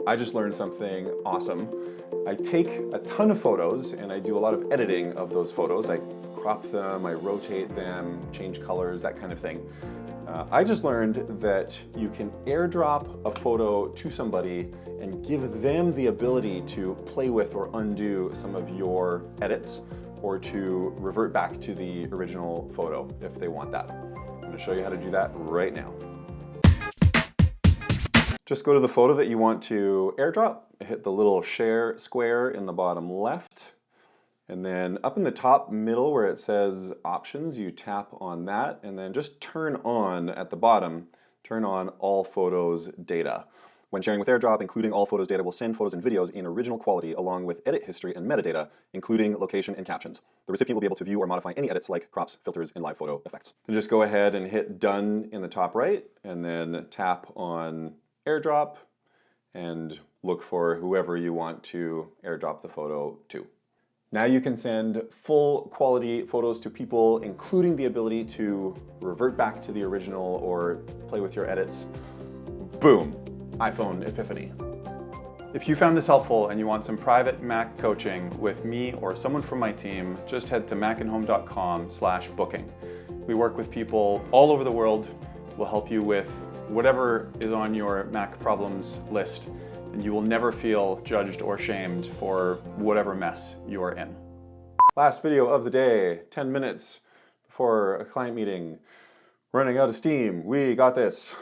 I just learned something awesome. I take a ton of photos and I do a lot of editing of those photos. I crop them, I rotate them, change colors, that kind of thing. I just learned that you can AirDrop a photo to somebody and give them the ability to play with or undo some of your edits, or to revert back to the original photo if they want that. I'm going to show you how to do that right now. Just go to the photo that you want to AirDrop, hit the little share square in the bottom left, and then up in the top middle where it says options, you tap on that, and then just turn on at the bottom, turn on all photos data. When sharing with AirDrop, including all photos data will send photos and videos in original quality along with edit history and metadata, including location and captions. The recipient will be able to view or modify any edits like crops, filters, and live photo effects. Then just go ahead and hit done in the top right, and then tap on AirDrop and look for whoever you want to AirDrop the photo to. Now you can send full quality photos to people, including the ability to revert back to the original or play with your edits. Boom, iPhone epiphany. If you found this helpful and you want some private Mac coaching with me or someone from my team, just head to macinhome.com/booking. We work with people all over the world. We'll help you with whatever is on your Mac problems list, and you will never feel judged or shamed for whatever mess you're in. Last video of the day, 10 minutes before a client meeting. Running out of steam, we got this.